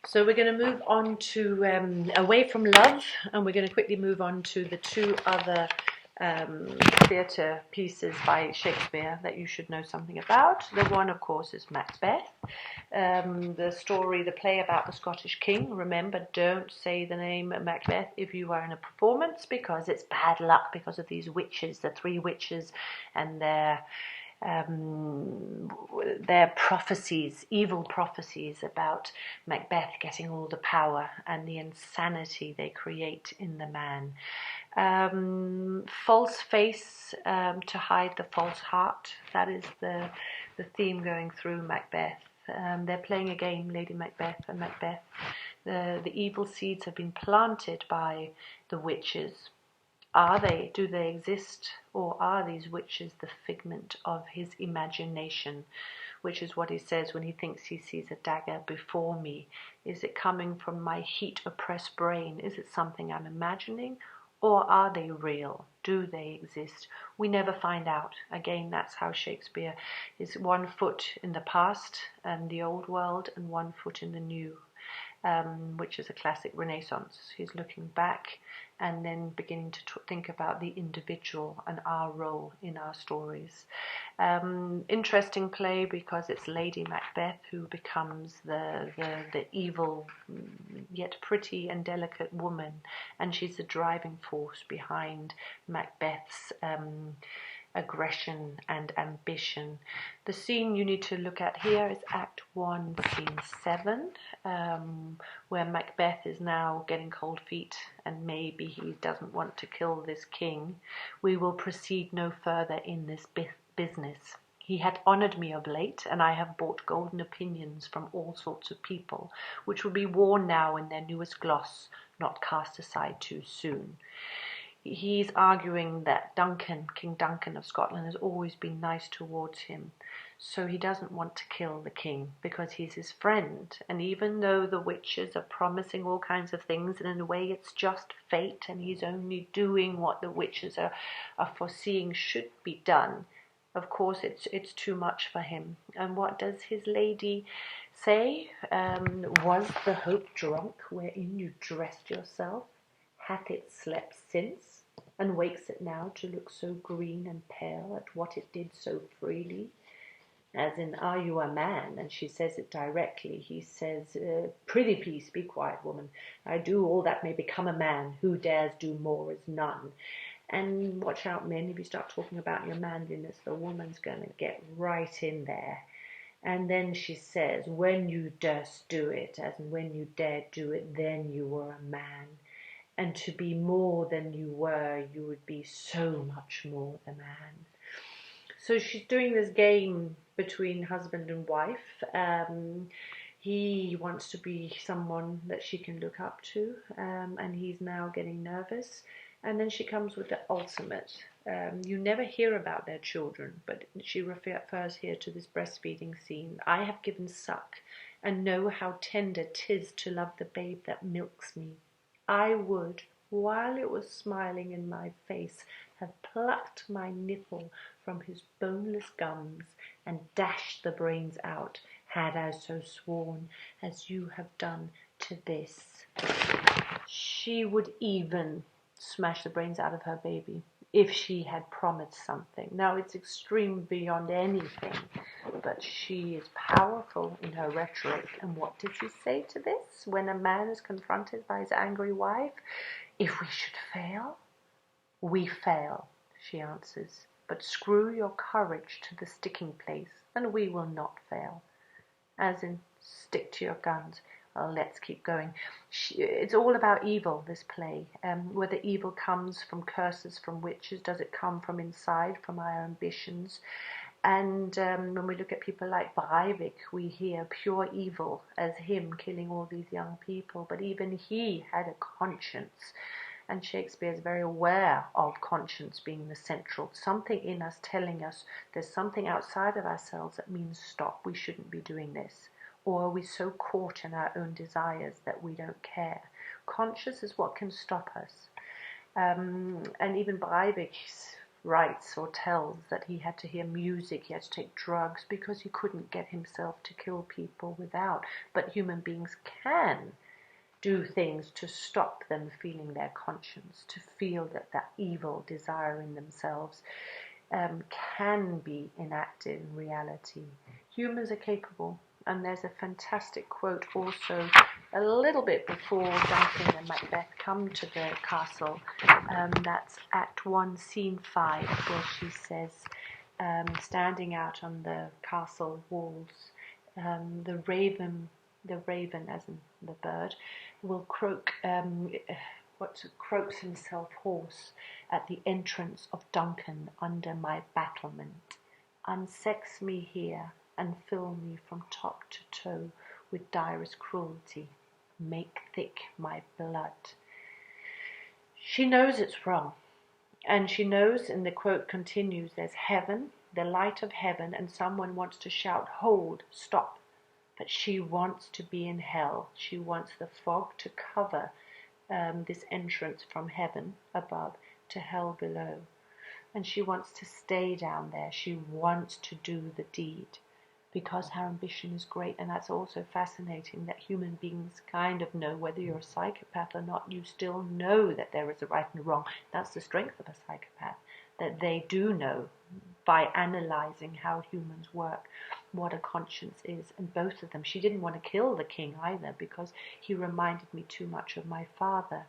So we're going to move on to away from love, and we're going to quickly move on to the two other theatre pieces by Shakespeare that you should know something about. The one, of course, is Macbeth. The story, the play about the Scottish king. Remember, don't say the name Macbeth if you are in a performance, because it's bad luck because of these witches, the three witches, and their prophecies, evil prophecies about Macbeth getting all the power and the insanity they create in the man. False face to hide the false heart. That is the theme going through Macbeth. They're playing a game, Lady Macbeth and Macbeth. The evil seeds have been planted by the witches. Do they exist, or are these witches the figment of his imagination? Which is what he says when he thinks he sees a dagger before me. Is it coming from my heat-oppressed brain? Is it something I'm imagining? Or are they real? Do they exist? We never find out. Again, that's how Shakespeare is 1 foot in the past and the old world, and 1 foot in the new. Which is a classic Renaissance. He's looking back and then beginning to think about the individual and our role in our stories. Interesting play because it's Lady Macbeth who becomes the evil yet pretty and delicate woman, and she's the driving force behind Macbeth's aggression and ambition. The scene you need to look at here is Act 1, Scene 7, where Macbeth is now getting cold feet and maybe he doesn't want to kill this king. We will proceed no further in this business. He hath honoured me of late, and I have bought golden opinions from all sorts of people, which will be worn now in their newest gloss, not cast aside too soon. He's arguing that King Duncan of Scotland, has always been nice towards him. So he doesn't want to kill the king because he's his friend. And even though the witches are promising all kinds of things, and in a way it's just fate, and he's only doing what the witches are foreseeing should be done, of course it's too much for him. And what does his lady say? Was the hope drunk wherein you dressed yourself? Hath it slept since, and wakes it now to look so green and pale at what it did so freely? As in, are you a man? And she says it directly. He says, prithee peace, be quiet, woman. I do all that may become a man. Who dares do more is none. And watch out, men, if you start talking about your manliness, the woman's going to get right in there. And then she says, when you durst do it, as in when you dared do it, then you were a man. And to be more than you were, you would be so much more the man. So she's doing this game between husband and wife. He wants to be someone that she can look up to, and he's now getting nervous. And then she comes with the ultimate. You never hear about their children, but she refers here to this breastfeeding scene. I have given suck, and know how tender 'tis to love the babe that milks me. I would, while it was smiling in my face, have plucked my nipple from his boneless gums and dashed the brains out, had I so sworn as you have done to this. She would even smash the brains out of her baby if she had promised something. Now, it's extreme beyond anything, but she is powerful in her rhetoric. And what did she say to this when a man is confronted by his angry wife? If we should fail, we fail, she answers, but screw your courage to the sticking place, and we will not fail. As in, stick to your guns. Let's keep going. It's all about evil, this play. Whether evil comes from curses, from witches, does it come from inside, from our ambitions? And when we look at people like Breivik, we hear pure evil as him killing all these young people. But even he had a conscience. And Shakespeare is very aware of conscience being the central. Something in us telling us there's something outside of ourselves that means stop, we shouldn't be doing this. Or are we so caught in our own desires that we don't care? Conscience is what can stop us. And even Breivik writes or tells that he had to hear music, he had to take drugs, because he couldn't get himself to kill people without. But human beings can do things to stop them feeling their conscience, to feel that that evil desire in themselves can be enacted in reality. Humans are capable, and there's a fantastic quote also a little bit before Duncan and Macbeth come to the castle. That's Act 1, Scene 5, where she says, standing out on the castle walls, the raven as in the bird, will croak, croaks himself hoarse at the entrance of Duncan under my battlement. Unsex me here, and fill me from top to toe with direst cruelty. Make thick my blood. She knows it's wrong, and she knows, and the quote continues, there's heaven, the light of heaven, and someone wants to shout, hold, stop. But she wants to be in hell. She wants the fog to cover this entrance from heaven above to hell below. And she wants to stay down there. She wants to do the deed because her ambition is great. And that's also fascinating, that human beings kind of know, whether you're a psychopath or not, you still know that there is a right and a wrong. That's the strength of a psychopath, that they do know by analyzing how humans work what a conscience is. And both of them, she didn't want to kill the king either, because he reminded me too much of my father.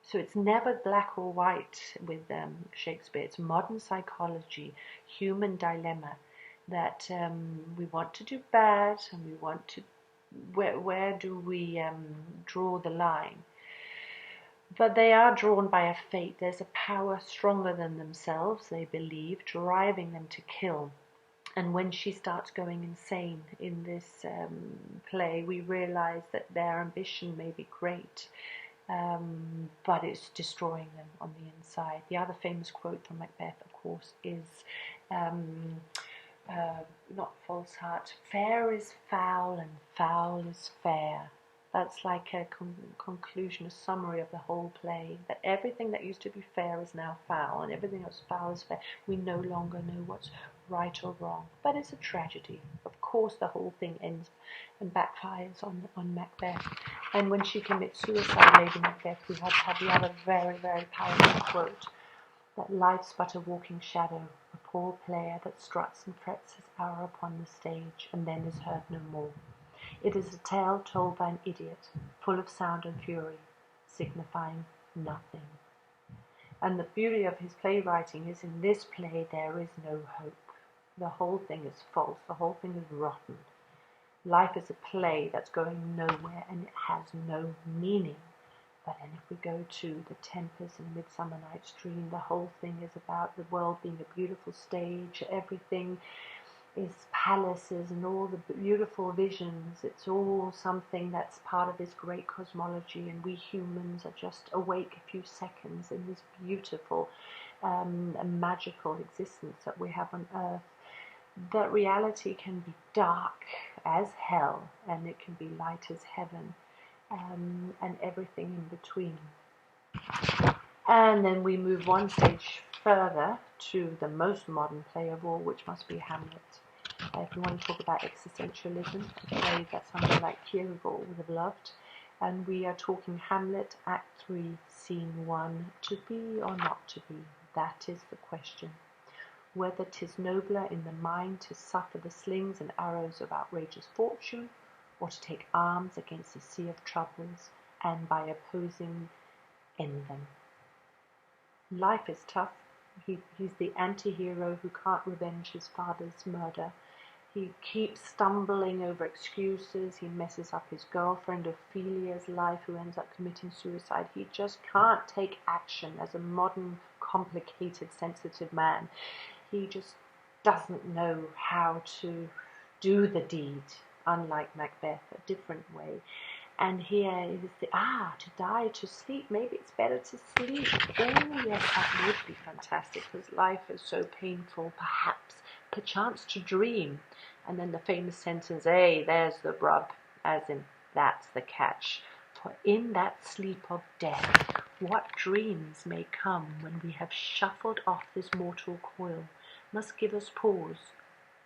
So it's never black or white with Shakespeare. It's modern psychology, human dilemma, that we want to do bad, and we want to, where do we draw the line? But they are drawn by a fate. There's a power stronger than themselves, they believe, driving them to kill. And when she starts going insane in this play, we realize that their ambition may be great, but it's destroying them on the inside. The other famous quote from Macbeth, of course, is not false heart, fair is foul and foul is fair. That's like a conclusion, a summary of the whole play, that everything that used to be fair is now foul, and everything that's foul is fair. We no longer know what's right or wrong, but it's a tragedy. Of course, the whole thing ends and backfires on Macbeth. And when she commits suicide, Lady Macbeth, we have the other very, very powerful quote, that life's but a walking shadow, a poor player that struts and frets his hour upon the stage, and then is heard no more. It is a tale told by an idiot, full of sound and fury, signifying nothing. And the beauty of his playwriting is, in this play there is no hope. The whole thing is false, the whole thing is rotten. Life is a play that's going nowhere, and it has no meaning. But then if we go to The Tempest and Midsummer Night's Dream, the whole thing is about the world being a beautiful stage. Everything is palaces and all the beautiful visions. It's all something that's part of this great cosmology, and we humans are just awake a few seconds in this beautiful and magical existence that we have on Earth. That reality can be dark as hell, and it can be light as heaven, and everything in between. And then we move one stage further to the most modern play of all, which must be Hamlet. If we want to talk about existentialism, a play that somebody like Kierkegaard would have loved. And we are talking Hamlet, Act 3, Scene 1, to be or not to be, that is the question. Whether 'tis nobler in the mind to suffer the slings and arrows of outrageous fortune, or to take arms against a sea of troubles, and by opposing end them. Life is tough. He's the anti-hero who can't revenge his father's murder. He keeps stumbling over excuses. He messes up his girlfriend Ophelia's life, who ends up committing suicide. He just can't take action as a modern, complicated, sensitive man. He just doesn't know how to do the deed, unlike Macbeth, a different way. And here is to die, to sleep. Maybe it's better to sleep. Oh, yes, that would be fantastic, because life is so painful. Perchance to dream. And then the famous sentence, hey, there's the rub, as in, that's the catch. For in that sleep of death, What dreams may come when we have shuffled off this mortal coil must give us pause,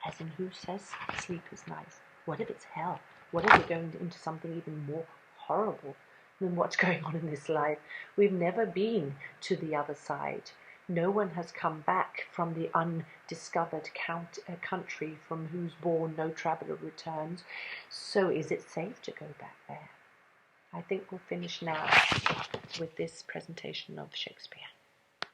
as in who says sleep is nice? What if it's hell? What if we're going into something even more horrible than what's going on in this life? We've never been to the other side. No one has come back from the undiscovered country from whose bourne no traveller returns. So is it safe to go back there? I think we'll finish now with this presentation of Shakespeare.